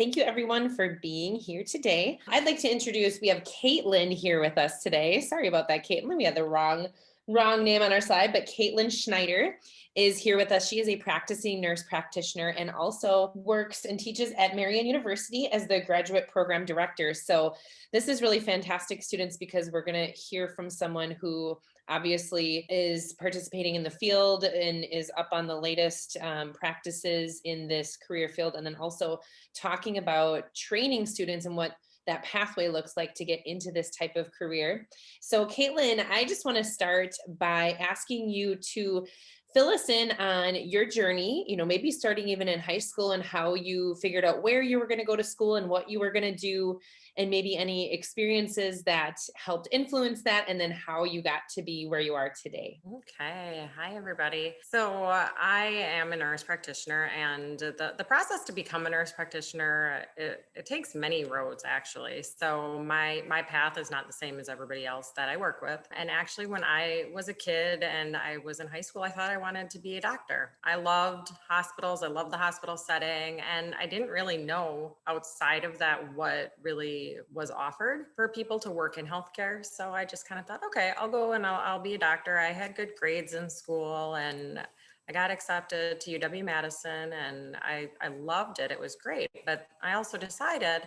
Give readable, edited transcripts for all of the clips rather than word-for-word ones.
Thank you everyone for being here today. I'd like to introduce, we have Caitlyn here with us today. Sorry about that, Caitlyn. We had the wrong name on our slide, but Caitlyn Schneider is here with us. She is a practicing nurse practitioner and also works and teaches at Marian University as the graduate program director. So this is really fantastic, students, because we're going to hear from someone who obviously is participating in the field and is up on the latest practices in this career field, and then also talking about training students and what that pathway looks like to get into this type of career. So Caitlyn, I just want to start by asking you to fill us in on your journey, maybe starting even in high school and how you figured out where you were going to go to school and what you were going to do, and maybe any experiences that helped influence that, and then how you got to be where you are today. Okay. Hi, everybody. So I am a nurse practitioner, and the process to become a nurse practitioner, it takes many roads, actually. So my path is not the same as everybody else that I work with. And actually, when I was a kid and I was in high school, I thought I wanted to be a doctor. I loved hospitals. I loved the hospital setting. And I didn't really know outside of that what really was offered for people to work in healthcare. So I just kind of thought, okay, I'll go and I'll be a doctor. I had good grades in school and I got accepted to Uw-Madison, and I loved it. It was great. But I also decided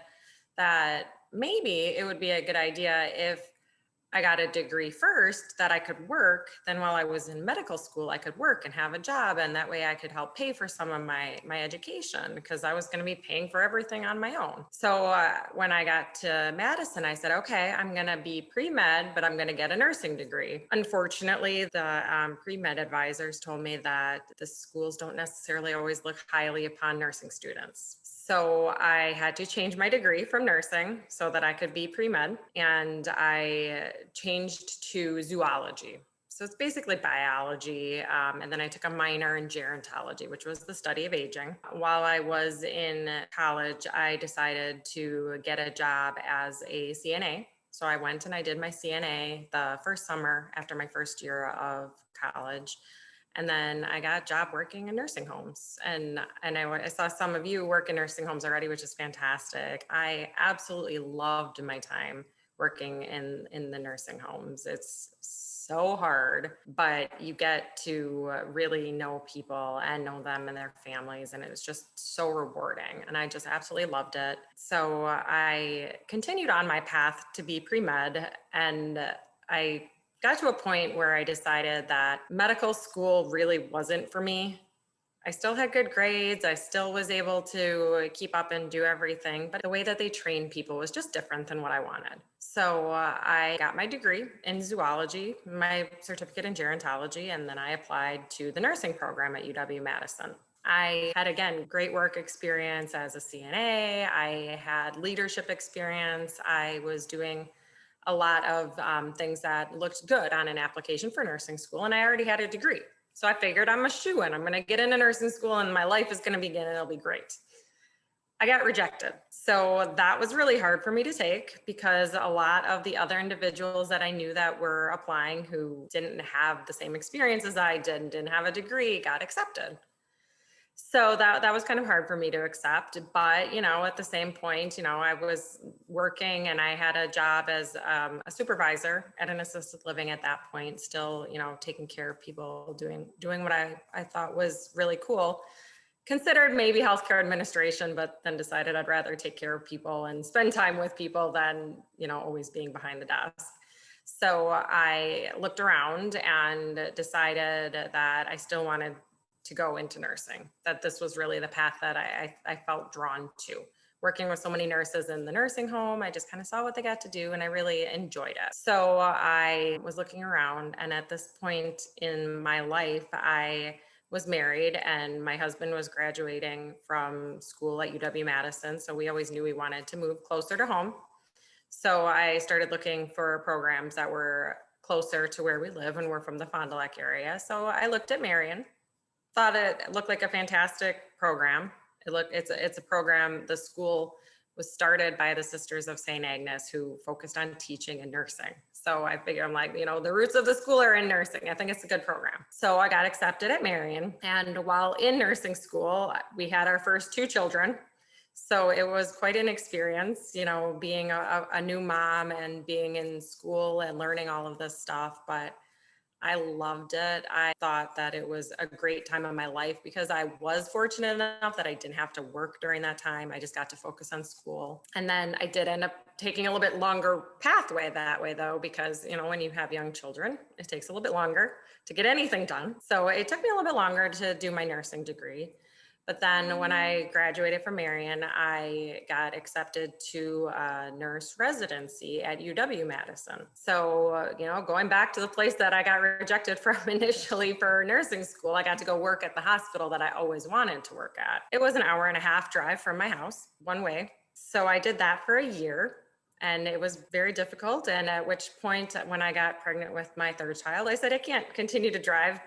that maybe it would be a good idea if I got a degree first that I could work. Then while I was in medical school, I could work and have a job. And that way I could help pay for some of my education, because I was going to be paying for everything on my own. So when I got to Madison, I said, okay, I'm going to be pre-med, but I'm going to get a nursing degree. Unfortunately, the pre-med advisors told me that the schools don't necessarily always look highly upon nursing students. So I had to change my degree from nursing so that I could be pre-med, and I changed to zoology. So it's basically biology. And then I took a minor in gerontology, which was the study of aging. While I was in college, I decided to get a job as a CNA. So I went and I did my CNA the first summer after my first year of college. And then I got a job working in nursing homes. And I saw some of you work in nursing homes already, which is fantastic. I absolutely loved my time working in the nursing homes. It's so hard, but you get to really know people and know them and their families. And it was just so rewarding. And I just absolutely loved it. So I continued on my path to be pre-med, and I got to a point where I decided that medical school really wasn't for me. I still had good grades. I still was able to keep up and do everything, but the way that they train people was just different than what I wanted. So I got my degree in zoology, my certificate in gerontology, and then I applied to the nursing program at Uw-Madison. I had, again, great work experience as a CNA. I had leadership experience. I was doing a lot of things that looked good on an application for nursing school, and I already had a degree. So I figured I'm a shoo-in. I'm going to get into nursing school and my life is going to begin and it'll be great. I got rejected. So that was really hard for me to take, because a lot of the other individuals that I knew that were applying who didn't have the same experience as I did and didn't have a degree got accepted. So that was kind of hard for me to accept. But, at the same point, I was working and I had a job as a supervisor at an assisted living at that point, still, taking care of people, doing what I thought was really cool. Considered maybe healthcare administration, but then decided I'd rather take care of people and spend time with people than, always being behind the desk. So I looked around and decided that I still wanted to go into nursing, that this was really the path that I felt drawn to. Working with so many nurses in the nursing home, I just kind of saw what they got to do and I really enjoyed it. So I was looking around, and at this point in my life, I was married and my husband was graduating from school at Uw-Madison. So we always knew we wanted to move closer to home. So I started looking for programs that were closer to where we live, and we're from the Fond du Lac area. So I looked at Marian. Thought it looked like a fantastic program. It's a program. The school was started by the Sisters of St. Agnes, who focused on teaching and nursing. So I figured, I'm like, the roots of the school are in nursing. I think it's a good program. So I got accepted at Marian. And while in nursing school, we had our first 2 children. So it was quite an experience, being a new mom and being in school and learning all of this stuff. But I loved it. I thought that it was a great time of my life because I was fortunate enough that I didn't have to work during that time. I just got to focus on school. And then I did end up taking a little bit longer pathway that way, though, because, when you have young children, it takes a little bit longer to get anything done. So it took me a little bit longer to do my nursing degree. But then when I graduated from Marion, I got accepted to a nurse residency at Uw-Madison. So, going back to the place that I got rejected from initially for nursing school, I got to go work at the hospital that I always wanted to work at. It was an 1.5-hour drive from my house, one way. So I did that for a year. And it was very difficult. And at which point, when I got pregnant with my third child, I said, I can't continue to drive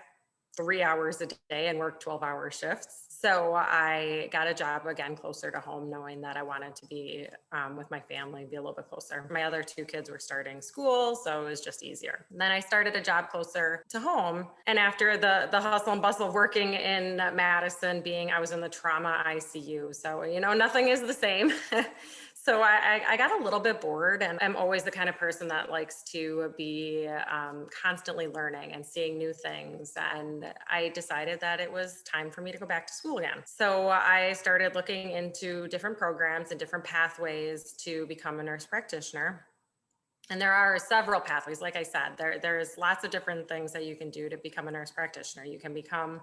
3 hours a day and work 12-hour shifts. So I got a job again closer to home, knowing that I wanted to be with my family, be a little bit closer. My other 2 kids were starting school, so it was just easier. And then I started a job closer to home. And after the hustle and bustle of working in Madison, I was in the trauma ICU. So, nothing is the same. So I got a little bit bored, and I'm always the kind of person that likes to be constantly learning and seeing new things. And I decided that it was time for me to go back to school again. So I started looking into different programs and different pathways to become a nurse practitioner. And there are several pathways. Like I said, there's lots of different things that you can do to become a nurse practitioner. You can become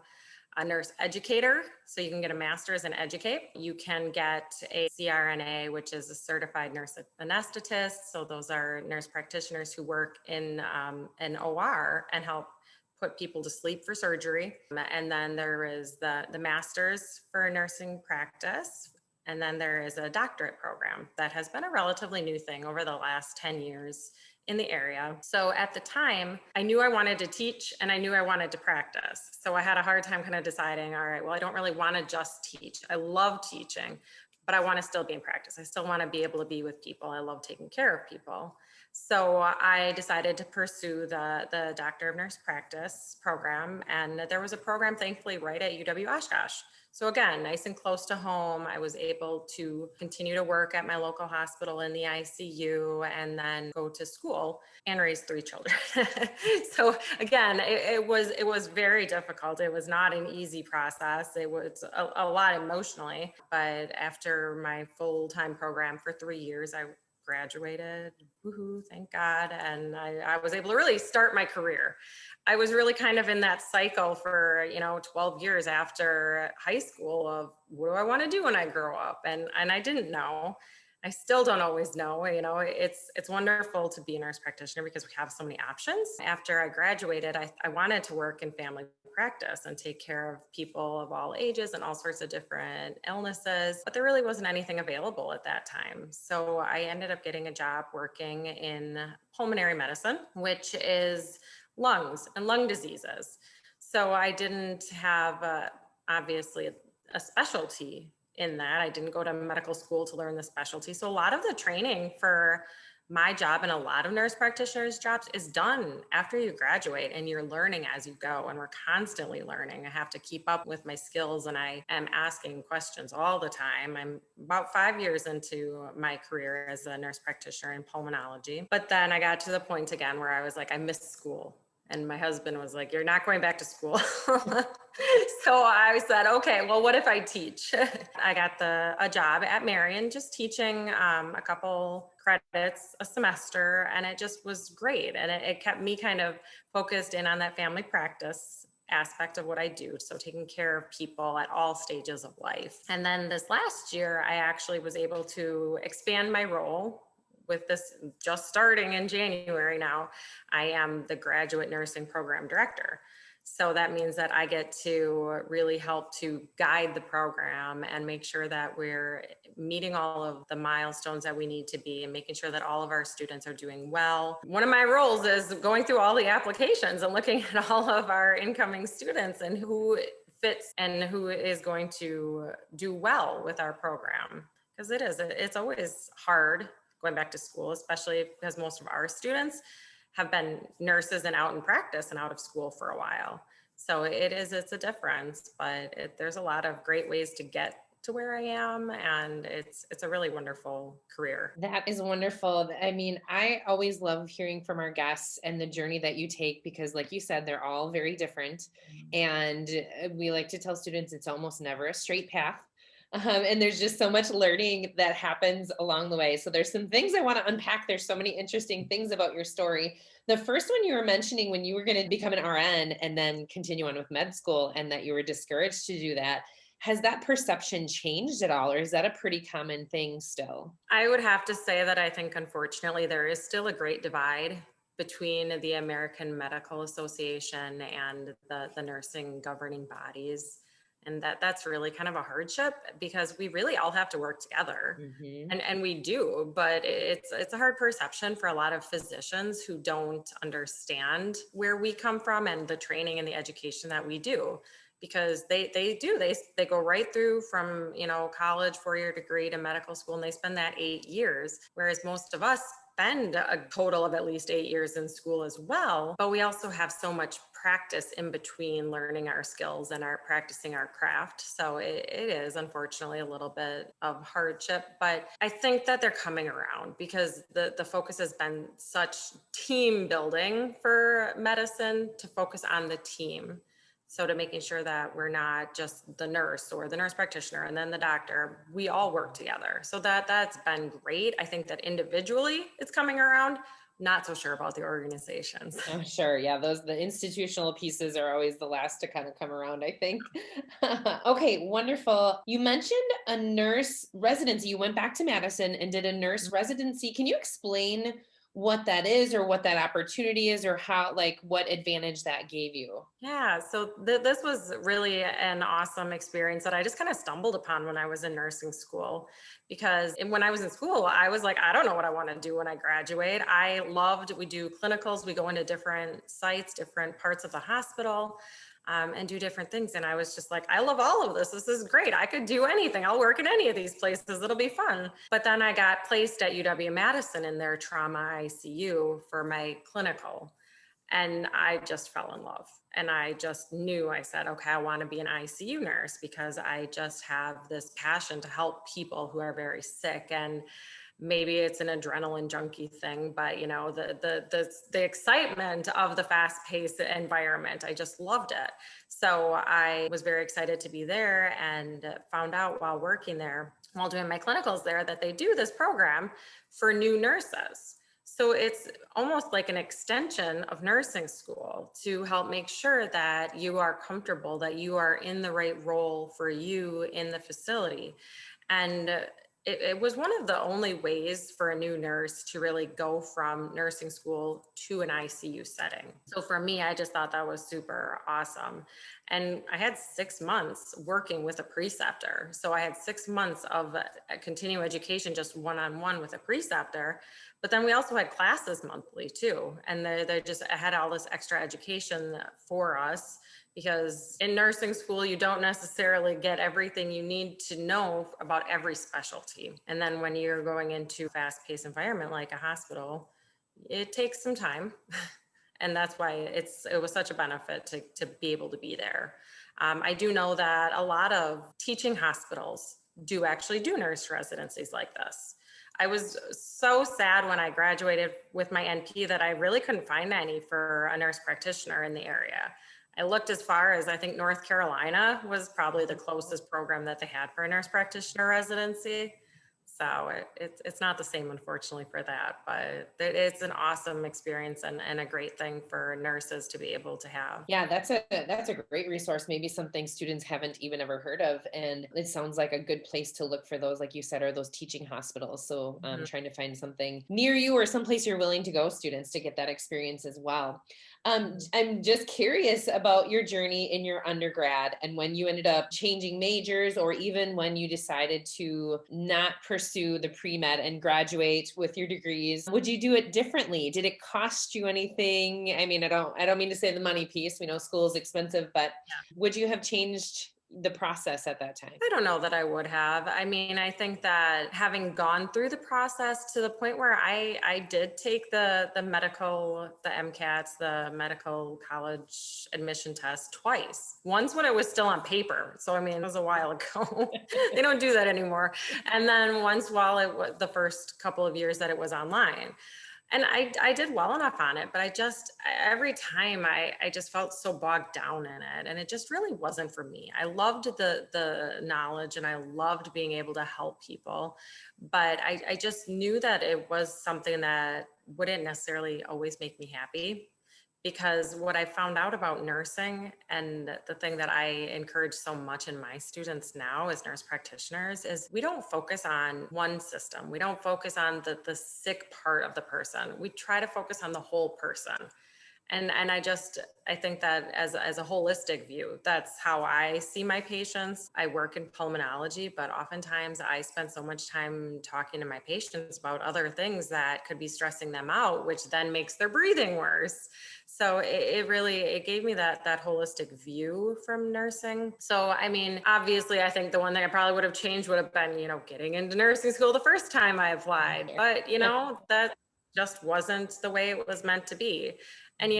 a nurse educator, so you can get a master's in educate. You can get a CRNA, which is a certified nurse anesthetist. So those are nurse practitioners who work in an OR and help put people to sleep for surgery. And then there is the master's for nursing practice. And then there is a doctorate program that has been a relatively new thing over the last 10 years in the area. So at the time, I knew I wanted to teach and I knew I wanted to practice. So I had a hard time kind of deciding, all right, well, I don't really want to just teach. I love teaching, but I want to still be in practice. I still want to be able to be with people. I love taking care of people. So I decided to pursue the Doctor of Nurse Practice program. And there was a program, thankfully, right at UW-Oshkosh. So again, nice and close to home. I was able to continue to work at my local hospital in the ICU and then go to school and raise 3 children. So again, it was very difficult. It was not an easy process. It was a lot emotionally. But after my full-time program for 3 years, I graduated, woohoo, thank God. And I was able to really start my career. I was really kind of in that cycle for, 12 years after high school of what do I want to do when I grow up? And I didn't know. I still don't always know. It's wonderful to be a nurse practitioner because we have so many options. After I graduated, I wanted to work in family practice and take care of people of all ages and all sorts of different illnesses, but there really wasn't anything available at that time. So I ended up getting a job working in pulmonary medicine, which is lungs and lung diseases. So I didn't have obviously a specialty in that. I didn't go to medical school to learn the specialty. So a lot of the training for my job and a lot of nurse practitioners' jobs is done after you graduate and you're learning as you go. And we're constantly learning. I have to keep up with my skills and I am asking questions all the time. I'm about 5 years into my career as a nurse practitioner in pulmonology. But then I got to the point again where I was like, I missed school. And my husband was like, you're not going back to school. So I said, okay, well, what if I teach? I got a job at Marion, just teaching a couple credits a semester. And it just was great. And it kept me kind of focused in on that family practice aspect of what I do. So taking care of people at all stages of life. And then this last year, I actually was able to expand my role. With this just starting in January now, I am the graduate nursing program director. So that means that I get to really help to guide the program and make sure that we're meeting all of the milestones that we need to be and making sure that all of our students are doing well. One of my roles is going through all the applications and looking at all of our incoming students and who fits and who is going to do well with our program. Because it's always hard going back to school, especially because most of our students have been nurses and out in practice and out of school for a while. So it's a difference, but there's a lot of great ways to get to where I am. And it's a really wonderful career. That is wonderful. I mean, I always love hearing from our guests and the journey that you take because, like you said, they're all very different. And we like to tell students it's almost never a straight path. And there's just so much learning that happens along the way. So there's some things I want to unpack. There's so many interesting things about your story. The first one you were mentioning when you were going to become an RN and then continue on with med school, and that you were discouraged to do that. Has that perception changed at all, or is that a pretty common thing still? I would have to say that I think, unfortunately, there is still a great divide between the American Medical Association and the nursing governing bodies. And that's really kind of a hardship because we really all have to work together. Mhm. And we do, but it's a hard perception for a lot of physicians who don't understand where we come from and the training and the education that we do. Because they go right through from, college 4-year degree to medical school, and they spend that 8 years, whereas most of us spend a total of at least 8 years in school as well. But we also have so much practice in between learning our skills and our practicing our craft. So it is unfortunately a little bit of hardship, but I think that they're coming around because the focus has been such team building for medicine, to focus on the team. So to making sure that we're not just the nurse or the nurse practitioner and then the doctor, we all work together. So that's been great. I think that individually it's coming around. Not so sure about the organizations. Oh, sure. Yeah, the institutional pieces are always the last to kind of come around, I think. Okay, wonderful. You mentioned a nurse residency. You went back to Madison and did a nurse residency. Can you explain what that is, or what that opportunity is, or how, like, what advantage that gave you? Yeah, so this was really an awesome experience that I just kind of stumbled upon when I was in nursing school. Because when I was in school, I was like, I don't know what I want to do when I graduate. We do clinicals, we go into different sites, different parts of the hospital, and do different things. And I was just like, I love all of this. This is great. I could do anything. I'll work in any of these places. It'll be fun. But then I got placed at Uw-Madison in their trauma ICU for my clinical. And I just fell in love. And I just knew, I said, okay, I want to be an ICU nurse because I just have this passion to help people who are very sick. And maybe it's an adrenaline junkie thing, but the excitement of the fast-paced environment, I just loved it. So I was very excited to be there, and found out while working there, while doing my clinicals there, that they do this program for new nurses. So it's almost like an extension of nursing school to help make sure that you are comfortable, that you are in the right role for you in the facility. And it was one of the only ways for a new nurse to really go from nursing school to an ICU setting. So for me, I just thought that was super awesome. And I had 6 months working with a preceptor. So I had 6 months of continuing education, just one-on-one with a preceptor. But then we also had classes monthly too. And they just had all this extra education for us, because in nursing school, you don't necessarily get everything you need to know about every specialty. And then when you're going into a fast-paced environment like a hospital, it takes some time. And that's why it was such a benefit to be able to be there. I do know that a lot of teaching hospitals do actually do nurse residencies like this. I was so sad when I graduated with my NP that I really couldn't find any for a nurse practitioner in the area. I looked as far as, I think, North Carolina was probably the closest program that they had for a nurse practitioner residency. So it's not the same, unfortunately, for that, but it's an awesome experience and a great thing for nurses to be able to have. Yeah, that's a great resource. Maybe something students haven't even ever heard of, and it sounds like a good place to look for those, like you said, are those teaching hospitals. So trying to find something near you or someplace you're willing to go, students, to get that experience as well. I'm just curious about your journey in your undergrad and when you ended up changing majors, or even when you decided to not pursue the pre-med and graduate with your degrees. Would you do it differently? Did it cost you anything? I mean, I don't mean to say the money piece. We know school is expensive, but would you have changed the process at that time? I don't know that I would have. I mean, I think that having gone through the process to the point where I did take the medical, the MCATs, the medical college admission test twice. Once when it was still on paper. So, I mean, it was a while ago. They don't do that anymore. And then once while it was the first couple of years that it was online. And I did well enough on it, but every time I just felt so bogged down in it, and it just really wasn't for me. I loved the knowledge and I loved being able to help people, but I just knew that it was something that wouldn't necessarily always make me happy. Because what I found out about nursing, and the thing that I encourage so much in my students now as nurse practitioners, is we don't focus on one system. We don't focus on the sick part of the person. We try to focus on the whole person. And I think that as a holistic view, that's how I see my patients. I work in pulmonology, but oftentimes I spend so much time talking to my patients about other things that could be stressing them out, which then makes their breathing worse. So it gave me that holistic view from nursing. So, I mean, obviously I think the one thing I probably would have changed would have been, getting into nursing school the first time I applied, but that just wasn't the way it was meant to be. And,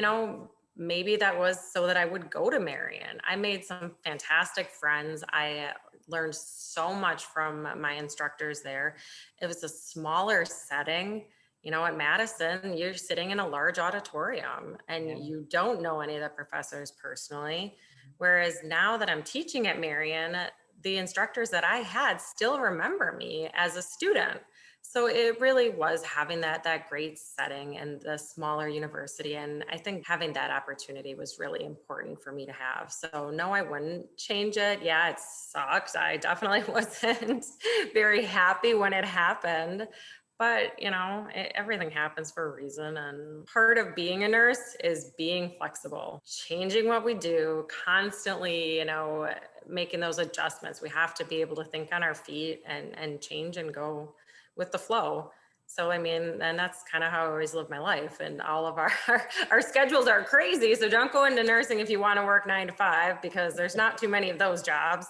maybe that was so that I would go to Marion. I made some fantastic friends. I learned so much from my instructors there. It was a smaller setting. At Madison, you're sitting in a large auditorium and you don't know any of the professors personally. Whereas now that I'm teaching at Marion, the instructors that I had still remember me as a student. So it really was having that great setting and the smaller university. And I think having that opportunity was really important for me to have. So no, I wouldn't change it. Yeah, it sucked. I definitely wasn't very happy when it happened. But, everything happens for a reason. And part of being a nurse is being flexible, changing what we do, constantly, making those adjustments. We have to be able to think on our feet and change and go with the flow. So, I mean, and that's kind of how I always live my life. And all of our schedules are crazy. So don't go into nursing if you want to work 9 to 5, because there's not too many of those jobs.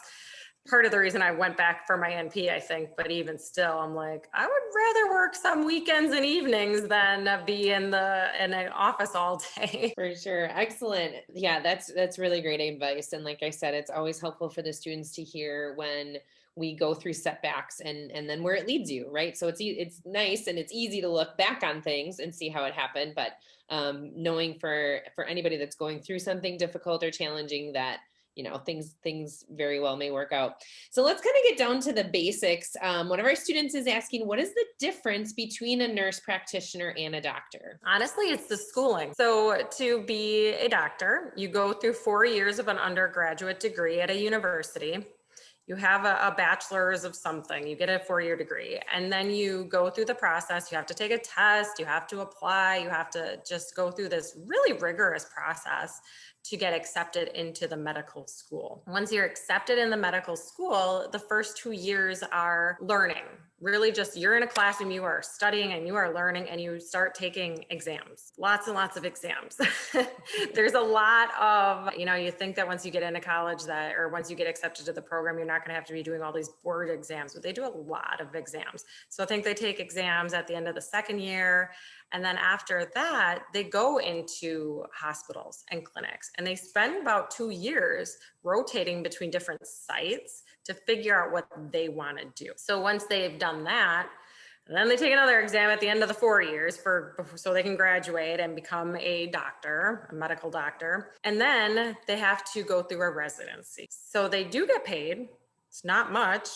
Part of the reason I went back for my NP, I think, but even still, I'm like, I would rather work some weekends and evenings than be in an office all day. For sure. Excellent. Yeah, that's really great advice. And like I said, it's always helpful for the students to hear when we go through setbacks and then where it leads you, right? So it's nice and it's easy to look back on things and see how it happened, but knowing for anybody that's going through something difficult or challenging, that things very well may work out. So let's kind of get down to the basics. One of our students is asking, what is the difference between a nurse practitioner and a doctor? Honestly, it's the schooling. So to be a doctor, you go through 4 years of an undergraduate degree at a university. You have a bachelor's of something, you get a 4-year degree, and then you go through the process. You have to take a test, you have to apply, you have to just go through this really rigorous process to get accepted into the medical school. Once you're accepted in the medical school, the first 2 years are learning. Really just, you're in a classroom, you are studying and you are learning, and you start taking exams, lots and lots of exams. There's a lot of, you think that once you get into college or once you get accepted to the program, you're not going to have to be doing all these board exams, but they do a lot of exams. So I think they take exams at the end of the second year. And then after that, they go into hospitals and clinics, and they spend about 2 years rotating between different sites to figure out what they want to do. So once they've done that, then they take another exam at the end of the 4 years so they can graduate and become a doctor, a medical doctor. And then they have to go through a residency. So they do get paid. It's not much,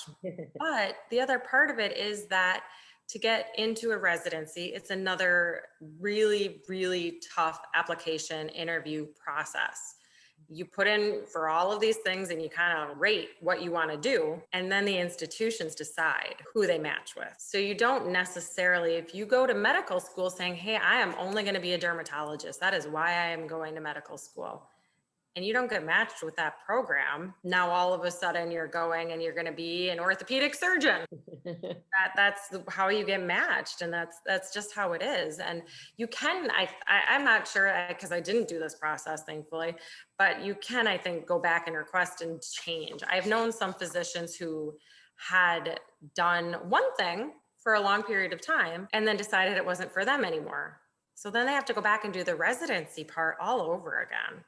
but the other part of it is that to get into a residency, it's another really, really tough application interview process. You put in for all of these things and you kind of rate what you want to do. And then the institutions decide who they match with. So you don't necessarily, if you go to medical school saying, hey, I am only going to be a dermatologist, that is why I am going to medical school. and you don't get matched with that program, now all of a sudden you're going and you're going to be an orthopedic surgeon. That's how you get matched, and that's just how it is. And you can, I'm not sure, because I didn't do this process, thankfully, but you can, I think, go back and request and change. I've known some physicians who had done one thing for a long period of time and then decided it wasn't for them anymore. So then they have to go back and do the residency part all over again.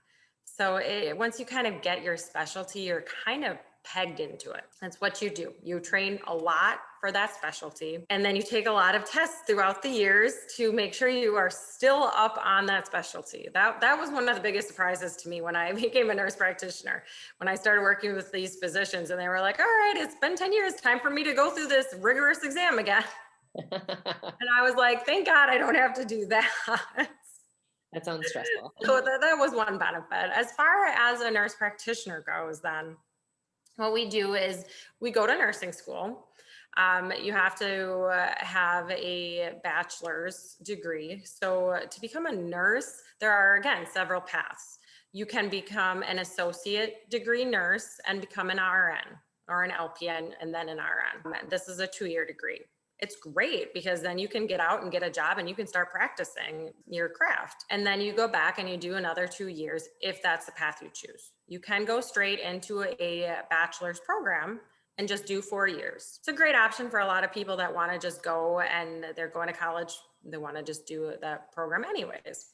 So once you kind of get your specialty, you're kind of pegged into it. That's what you do. You train a lot for that specialty, and then you take a lot of tests throughout the years to make sure you are still up on that specialty. That was one of the biggest surprises to me when I became a nurse practitioner, when I started working with these physicians, and they were like, all right, it's been 10 years, time for me to go through this rigorous exam again. And I was like, thank God I don't have to do that. That sounds stressful. So that was one benefit. As far as a nurse practitioner goes, then what we do is we go to nursing school. You have to have a bachelor's degree. So to become a nurse, there are, again, several paths. You can become an associate degree nurse and become an RN or an LPN and then an RN. This is a 2-year degree. It's great because then you can get out and get a job and you can start practicing your craft. And then you go back and you do another 2 years if that's the path you choose. You can go straight into a bachelor's program and just do 4 years. It's a great option for a lot of people that want to just go and they're going to college. They want to just do that program anyways.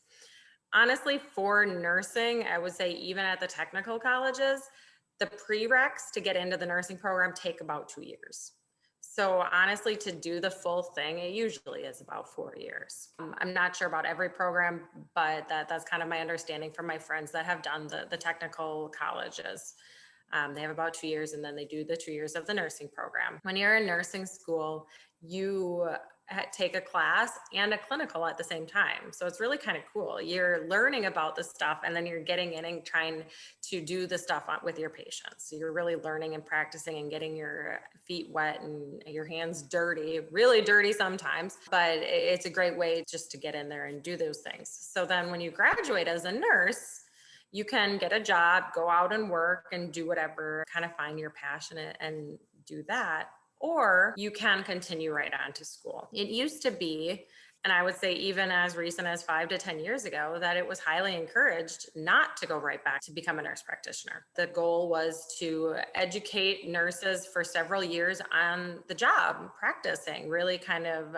Honestly, for nursing, I would say even at the technical colleges, the prereqs to get into the nursing program take about 2 years. So honestly, to do the full thing, it usually is about 4 years. I'm not sure about every program, but that's kind of my understanding from my friends that have done the technical colleges. They have about 2 years and then they do the 2 years of the nursing program. When you're in nursing school, you take a class and a clinical at the same time. So it's really kind of cool. You're learning about the stuff and then you're getting in and trying to do the stuff with your patients. So you're really learning and practicing and getting your feet wet and your hands dirty, really dirty sometimes, but it's a great way just to get in there and do those things. So then when you graduate as a nurse, you can get a job, go out and work and do whatever, kind of find your passion and do that. Or you can continue right on to school. It used to be, and I would say even as recent as 5 to 10 years ago, that it was highly encouraged not to go right back to become a nurse practitioner. The goal was to educate nurses for several years on the job, practicing, really kind of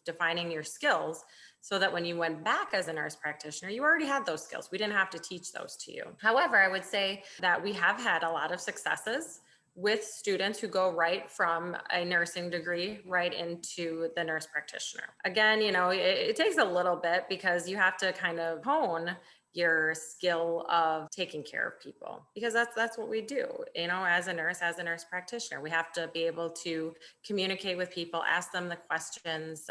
defining your skills, so that when you went back as a nurse practitioner, you already had those skills. We didn't have to teach those to you. However, I would say that we have had a lot of successes with students who go right from a nursing degree right into the nurse practitioner. Again, it takes a little bit because you have to kind of hone your skill of taking care of people, because that's what we do, as a nurse practitioner. We have to be able to communicate with people, ask them the questions,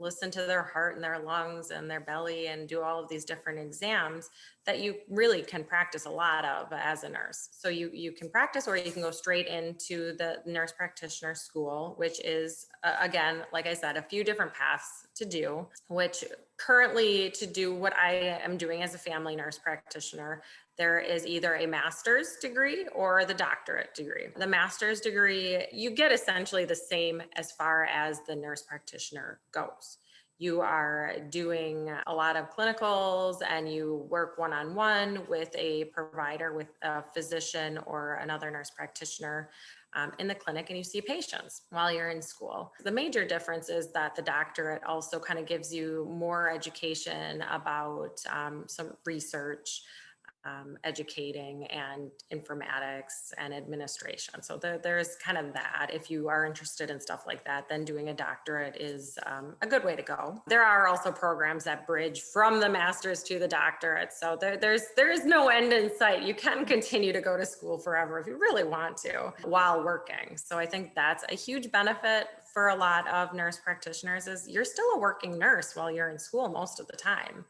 listen to their heart and their lungs and their belly, and do all of these different exams that you really can practice a lot of as a nurse. So you can practice, or you can go straight into the nurse practitioner school, which is, again, like I said, a few different paths to do, which currently, to do what I am doing as a family nurse practitioner, there is either a master's degree or the doctorate degree. The master's degree, you get essentially the same as far as the nurse practitioner goes. You are doing a lot of clinicals and you work one-on-one with a provider, with a physician or another nurse practitioner in the clinic, and you see patients while you're in school. The major difference is that the doctorate also kind of gives you more education about some research, educating, and informatics and administration. So there's kind of that. If you are interested in stuff like that, then doing a doctorate is a good way to go. There are also programs that bridge from the master's to the doctorate. So there is no end in sight. You can continue to go to school forever if you really want to while working. So I think that's a huge benefit for a lot of nurse practitioners, is you're still a working nurse while you're in school most of the time.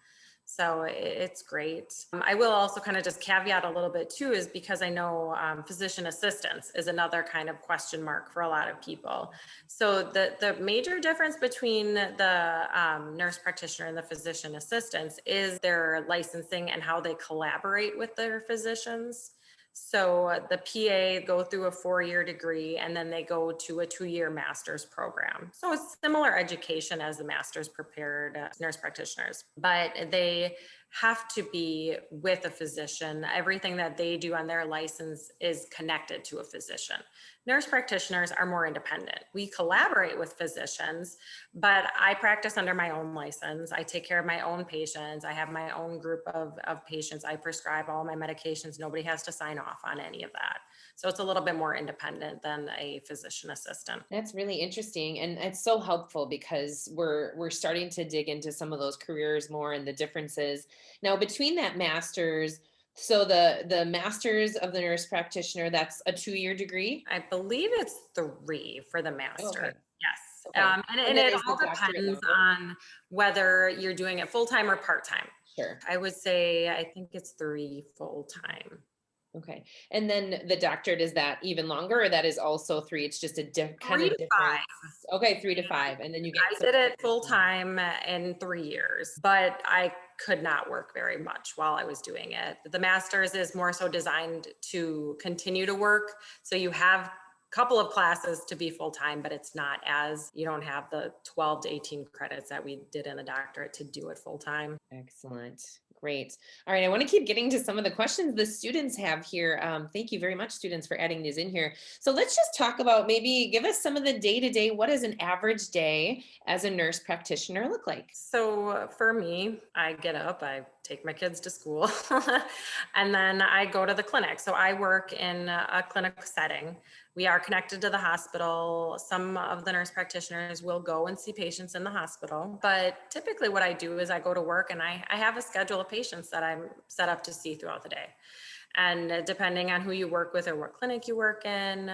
So it's great. I will also kind of just caveat a little bit too, is because I know physician assistants is another kind of question mark for a lot of people. So the major difference between the nurse practitioner and the physician assistants is their licensing and how they collaborate with their physicians. So the PA go through a 4-year degree and then they go to a 2-year master's program. So it's similar education as the master's prepared nurse practitioners, but they have to be with a physician. Everything that they do on their license is connected to a physician. Nurse practitioners are more independent. We collaborate with physicians, but I practice under my own license. I take care of my own patients. I have my own group of patients. I prescribe all my medications. Nobody has to sign off on any of that. So it's a little bit more independent than a physician assistant. That's really interesting. And it's so helpful because we're starting to dig into some of those careers more and the differences. Now, between that master's, so the master's of the nurse practitioner, that's a 2-year degree? I believe it's 3 for the master. Okay. Yes. Okay. And then it is the all doctorate depends longer? on whether you're doing it full-time or part-time. Sure. I would say, I think it's 3 full-time. Okay. And then the doctorate, is that even longer, or that is also 3? It's just a kind 3 of to different. 5. Okay, 3 to 5. And then you get I did it full-time in 3 years, but I could not work very much while I was doing it. The master's is more so designed to continue to work. So you have a couple of classes to be full-time, but it's not as, you don't have the 12 to 18 credits that we did in the doctorate to do it full-time. Excellent. Great. All right. I want to keep getting to some of the questions the students have here. Thank you very much, students, for adding these in here. So let's just talk about, maybe give us some of the day-to-day. What does an average day as a nurse practitioner look like? So for me, I get up, I take my kids to school, and then I go to the clinic. So I work in a clinic setting. We are connected to the hospital. Some of the nurse practitioners will go and see patients in the hospital, but typically what I do is I go to work and I have a schedule of patients that I'm set up to see throughout the day. And depending on who you work with or what clinic you work in,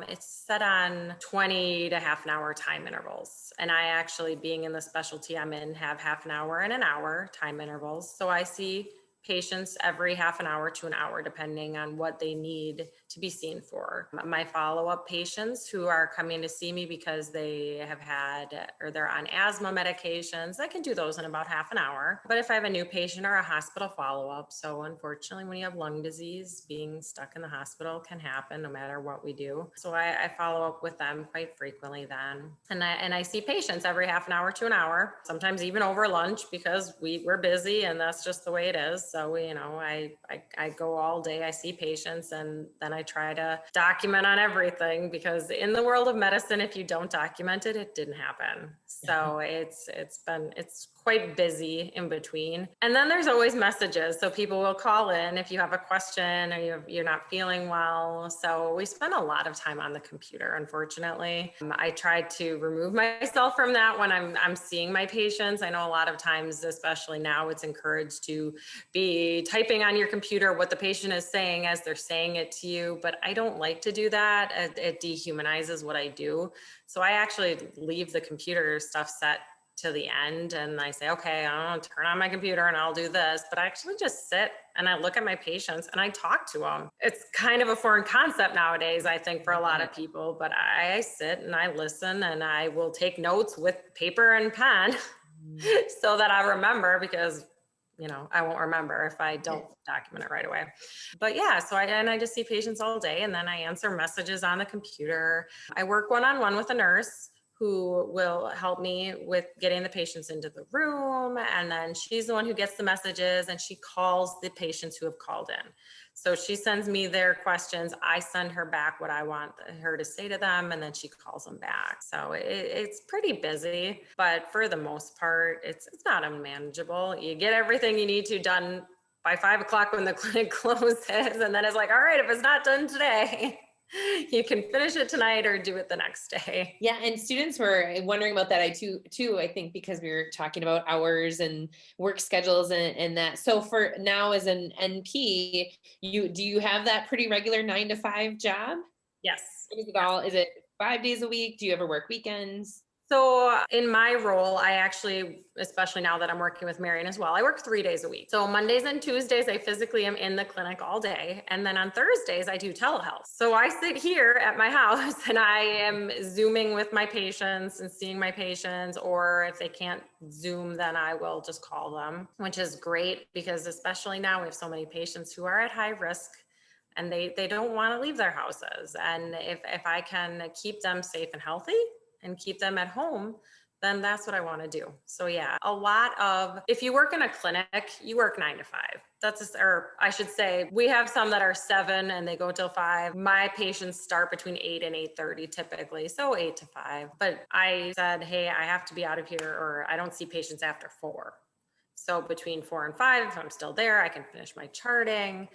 it's set on 20 to half an hour time intervals. And I actually, being in the specialty I'm in, have half an hour and an hour time intervals. So I see patients every half an hour to an hour, depending on what they need to be seen for. My follow-up patients who are coming to see me because they have had, or they're on asthma medications, I can do those in about half an hour. But if I have a new patient or a hospital follow-up, so unfortunately, when you have lung disease, being stuck in the hospital can happen no matter what we do. So I follow up with them quite frequently then. And I see patients every half an hour to an hour, sometimes even over lunch, because we're busy and that's just the way it is. So, I go all day, I see patients, and then I try to document on everything, because in the world of medicine, if you don't document it, it didn't happen. So it's quite busy in between. And then there's always messages. So people will call in if you have a question or you're not feeling well. So we spend a lot of time on the computer, unfortunately. I try to remove myself from that when I'm seeing my patients. I know a lot of times, especially now, it's encouraged to be typing on your computer what the patient is saying as they're saying it to you, but I don't like to do that. It dehumanizes what I do. So I actually leave the computer stuff set to the end, and I say, okay, I'll turn on my computer and I'll do this, but I actually just sit and I look at my patients and I talk to them. It's kind of a foreign concept nowadays, I think, for a lot of people, but I sit and I listen, and I will take notes with paper and pen so that I remember, because I won't remember if I don't document it right away. But yeah, so I just see patients all day, and then I answer messages on the computer. I work one-on-one with a nurse who will help me with getting the patients into the room. And then she's the one who gets the messages, and she calls the patients who have called in. So she sends me their questions. I send her back what I want her to say to them, and then she calls them back. So it's pretty busy, but for the most part, it's not unmanageable. You get everything you need to done by 5 o'clock when the clinic closes. And then it's like, all right, if it's not done today, you can finish it tonight or do it the next day. Yeah, and students were wondering about that. I think, because we were talking about hours and work schedules and that. So for now, as an NP, do you have that pretty regular 9 to 5 job? Yes. Is it 5 days a week? Do you ever work weekends? So in my role, I actually, especially now that I'm working with Marion as well, I work 3 days a week. So Mondays and Tuesdays, I physically am in the clinic all day. And then on Thursdays, I do telehealth. So I sit here at my house and I am Zooming with my patients and seeing my patients, or if they can't Zoom, then I will just call them, which is great because especially now we have so many patients who are at high risk and they don't want to leave their houses. And if I can keep them safe and healthy and keep them at home, then that's what I want to do. So yeah, a lot of, if you work in a clinic, you work 9 to 5. Or I should say, we have some that are 7 and they go till 5. My patients start between 8 and 8:30 typically, so 8 to 5. But I said, hey, I have to be out of here, or I don't see patients after 4. So between 4 and 5, if I'm still there, I can finish my charting.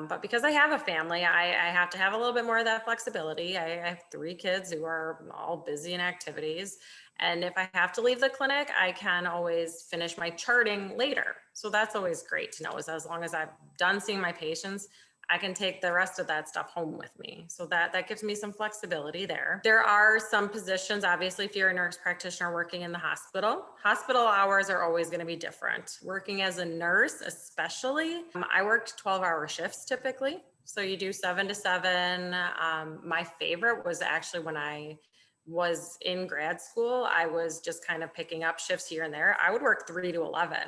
But because I have a family, I have to have a little bit more of that flexibility. I have 3 kids who are all busy in activities. And if I have to leave the clinic, I can always finish my charting later. So that's always great to know, is as long as I've done seeing my patients, I can take the rest of that stuff home with me. So that gives me some flexibility there. There are some positions, obviously, if you're a nurse practitioner working in the hospital hours are always going to be different. Working as a nurse, especially, I worked 12-hour shifts typically. So you do 7 to 7. My favorite was actually when I was in grad school, I was just kind of picking up shifts here and there. I would work 3 to 11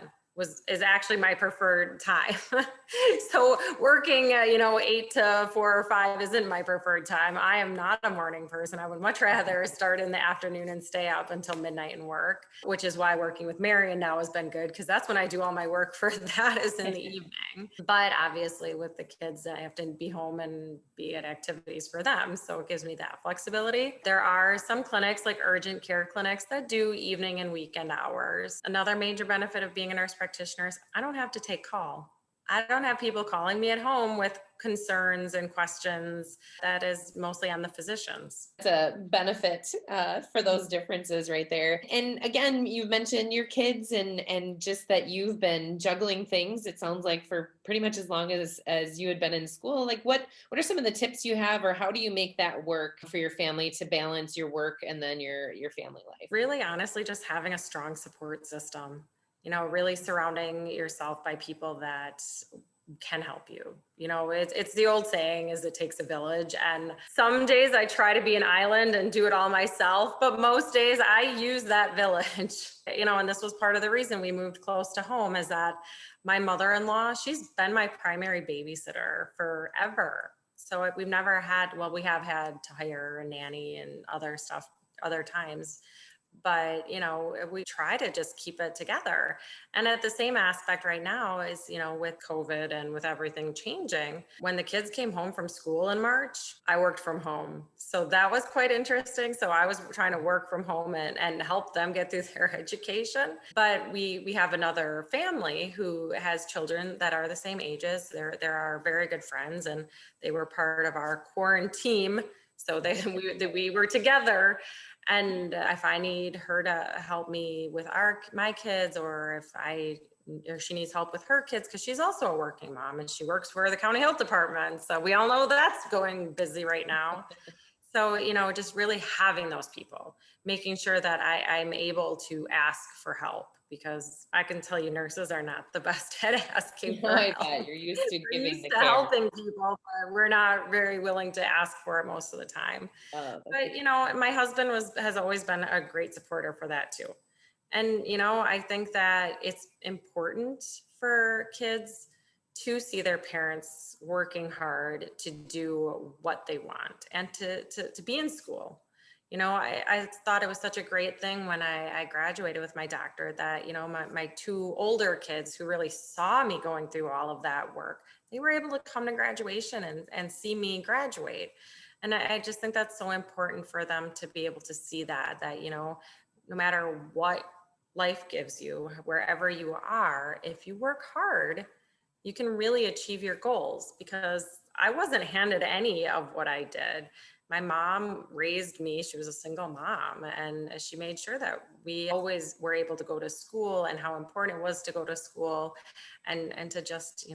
is actually my preferred time. So working, 8 to 4 or 5 isn't my preferred time. I am not a morning person. I would much rather start in the afternoon and stay up until midnight and work, which is why working with Marion now has been good, because that's when I do all my work for that is in the evening. But obviously with the kids, I have to be home and be at activities for them. So it gives me that flexibility. There are some clinics like urgent care clinics that do evening and weekend hours. Another major benefit of being a nurse practitioner is I don't have to take call. I don't have people calling me at home with concerns and questions. That is mostly on the physicians. It's a benefit for those differences right there. And again, you've mentioned your kids and just that you've been juggling things. It sounds like for pretty much as long as you had been in school. Like what are some of the tips you have, or how do you make that work for your family to balance your work and then your family life? Really, honestly, just having a strong support system. Really surrounding yourself by people that can help you. It's the old saying is it takes a village. And some days I try to be an island and do it all myself, but most days I use that village. And this was part of the reason we moved close to home, is that my mother-in-law, she's been my primary babysitter forever. So we've never had, well, we have had to hire a nanny and other stuff other times. But, we try to just keep it together. And at the same aspect right now is, with COVID and with everything changing, when the kids came home from school in March, I worked from home. So that was quite interesting. So I was trying to work from home and help them get through their education. But we have another family who has children that are the same ages. They're our very good friends, and they were part of our quarantine. So we were together. And if I need her to help me with my kids, or if she needs help with her kids, because she's also a working mom and she works for the county health department. So we all know that's going busy right now. So, just really having those people, making sure that I'm able to ask for help, because I can tell you nurses are not the best at asking for help. Bet you're used to We're giving used the to care. helping people, but we're not very willing to ask for it most of the time. But, my husband has always been a great supporter for that too. And, I think that it's important for kids to see their parents working hard to do what they want and to be in school. I thought it was such a great thing when I graduated with my doctorate that, my 2 older kids who really saw me going through all of that work, they were able to come to graduation and see me graduate. And I just think that's so important for them to be able to see that, no matter what life gives you, wherever you are, if you work hard, you can really achieve your goals. Because I wasn't handed any of what I did. My mom raised me. She was a single mom, and she made sure that we always were able to go to school, and how important it was to go to school and to just,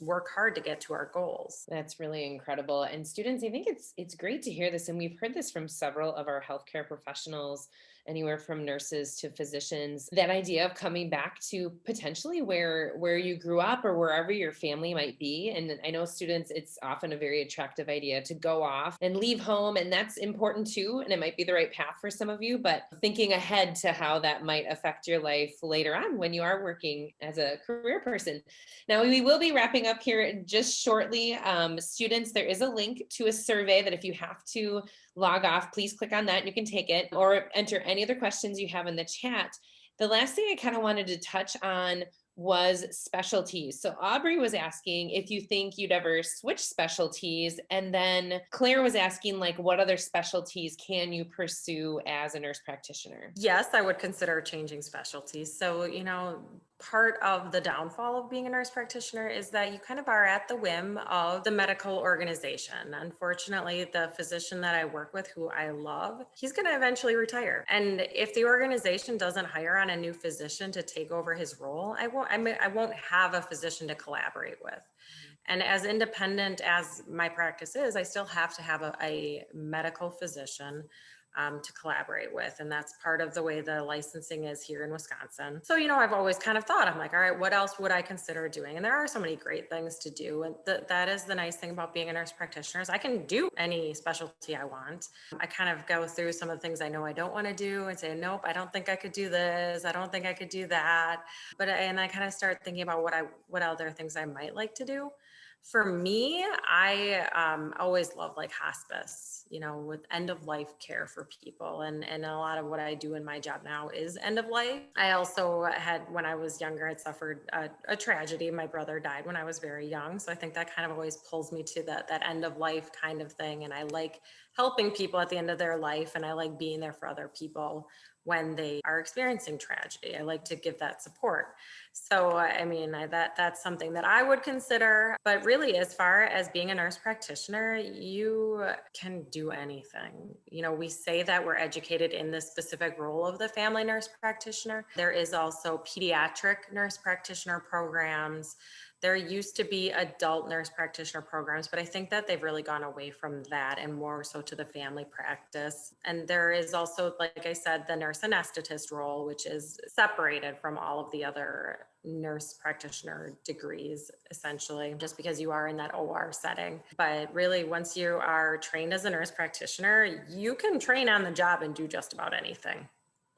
work hard to get to our goals. That's really incredible. And students, I think it's great to hear this. And we've heard this from several of our healthcare professionals anywhere from nurses to physicians, that idea of coming back to potentially where you grew up or wherever your family might be. And I know students, it's often a very attractive idea to go off and leave home, and that's important too. And it might be the right path for some of you, but thinking ahead to how that might affect your life later on when you are working as a career person. Now, we will be wrapping up here just shortly. Students, there is a link to a survey that if you have to log off, please click on that and you can take it or enter any other questions you have in the chat. The last thing I kind of wanted to touch on was specialties. So Aubrey was asking if you think you'd ever switch specialties. And then Claire was asking, like, what other specialties can you pursue as a nurse practitioner? Yes, I would consider changing specialties. So, part of the downfall of being a nurse practitioner is that you kind of are at the whim of the medical organization. Unfortunately, the physician that I work with, who I love, he's going to eventually retire. And if the organization doesn't hire on a new physician to take over his role, I won't have a physician to collaborate with. And as independent as my practice is, I still have to have a medical physician to collaborate with. And that's part of the way the licensing is here in Wisconsin. So, I've always kind of thought, I'm like, all right, what else would I consider doing? And there are so many great things to do. And that is the nice thing about being a nurse practitioner is I can do any specialty I want. I kind of go through some of the things I know I don't want to do and say, nope, I don't think I could do this. I don't think I could do that. And I kind of start thinking about what other things I might like to do. For me, I always love like hospice, with end of life care for people. And a lot of what I do in my job now is end of life. I also when I was younger, had suffered a tragedy. My brother died when I was very young. So I think that kind of always pulls me to that end of life kind of thing. And I like helping people at the end of their life. And I like being there for other people when they are experiencing tragedy. I like to give that support. So, that's something that I would consider. But really, as far as being a nurse practitioner, you can do anything. We say that we're educated in the specific role of the family nurse practitioner. There is also pediatric nurse practitioner programs. There used to be adult nurse practitioner programs, but I think that they've really gone away from that and more so to the family practice. And there is also, like I said, the nurse anesthetist role, which is separated from all of the other nurse practitioner degrees, essentially, just because you are in that OR setting. But really, once you are trained as a nurse practitioner, you can train on the job and do just about anything.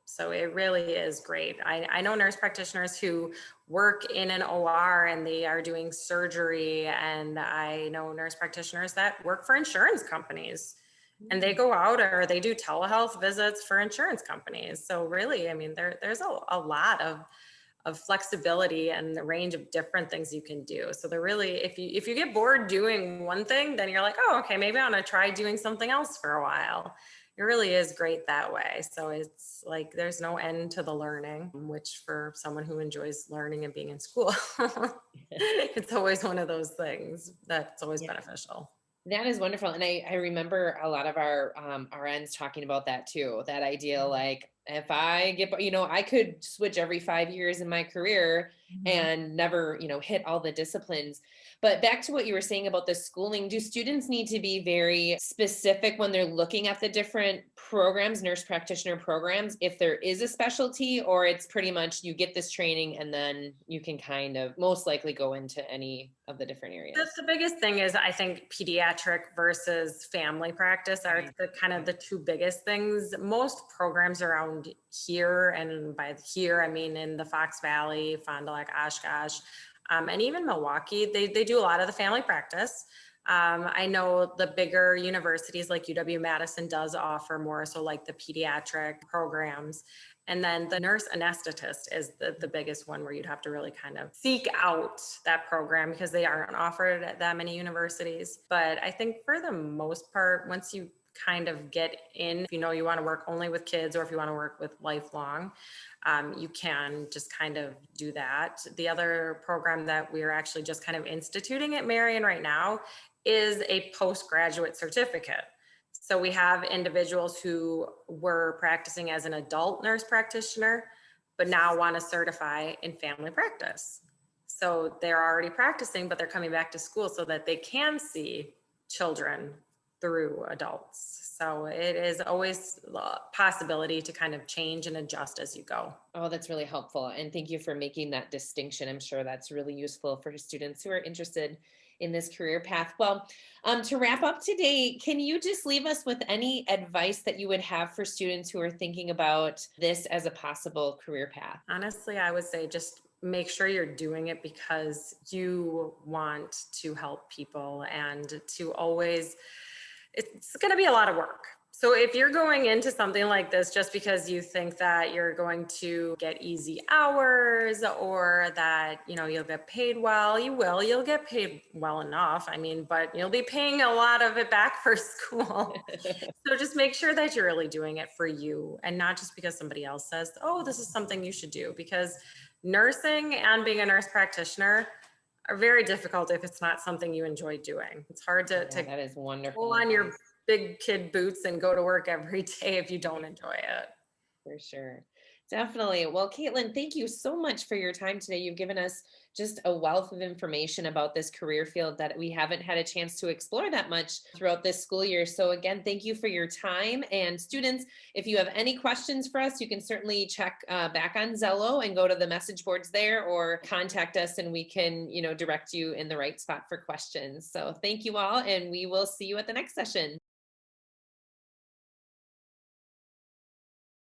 So it really is great. I know nurse practitioners who work in an OR and they are doing surgery. And I know nurse practitioners that work for insurance companies and they go out or they do telehealth visits for insurance companies. So really, there's a lot of flexibility and the range of different things you can do. So they're really, if you get bored doing one thing, then you're like, oh, okay, maybe I'm going to try doing something else for a while. It really is great that way. So it's like there's no end to the learning, which for someone who enjoys learning and being in school, it's always one of those things that's always beneficial. That is wonderful. And I remember a lot of our RNs talking about that too, that idea, like if I get, I could switch every 5 years in my career and never, hit all the disciplines. But back to what you were saying about the schooling, do students need to be very specific when they're looking at the different programs, nurse practitioner programs, if there is a specialty, or it's pretty much you get this training and then you can kind of most likely go into any of the different areas? The biggest thing is, I think, pediatric versus family practice are the kind of the two biggest things. Most programs around here, and by here, I mean in the Fox Valley, Fond du Lac, Oshkosh, and even Milwaukee, they do a lot of the family practice. I know the bigger universities like Uw-Madison does offer more so like the pediatric programs. And then the nurse anesthetist is the biggest one where you'd have to really kind of seek out that program because they aren't offered at that many universities. But I think for the most part, once you kind of get in, if you want to work only with kids or if you want to work with lifelong, you can just kind of do that. The other program that we're actually just kind of instituting at Marion right now is a postgraduate certificate. So we have individuals who were practicing as an adult nurse practitioner, but now want to certify in family practice. So they're already practicing, but they're coming back to school so that they can see children through adults. So it is always a possibility to kind of change and adjust as you go. Oh, that's really helpful. And thank you for making that distinction. I'm sure that's really useful for students who are interested in this career path. Well, to wrap up today, can you just leave us with any advice that you would have for students who are thinking about this as a possible career path? Honestly, I would say just make sure you're doing it because you want to help people and to always, it's going to be a lot of work. So if you're going into something like this just because you think that you're going to get easy hours or that, you'll get paid well, you'll get paid well enough. I mean, but you'll be paying a lot of it back for school. So just make sure that you're really doing it for you and not just because somebody else says, oh, this is something you should do, because nursing and being a nurse practitioner are very difficult if it's not something you enjoy doing. It's hard to That is wonderful. pull on your big kid boots and go to work every day if you don't enjoy it. For sure. Definitely. Well, Caitlyn, thank you so much for your time today. You've given us just a wealth of information about this career field that we haven't had a chance to explore that much throughout this school year. So again, thank you for your time. And students, if you have any questions for us, you can certainly check back on Zello and go to the message boards there, or contact us and we can, direct you in the right spot for questions. So thank you all, and we will see you at the next session.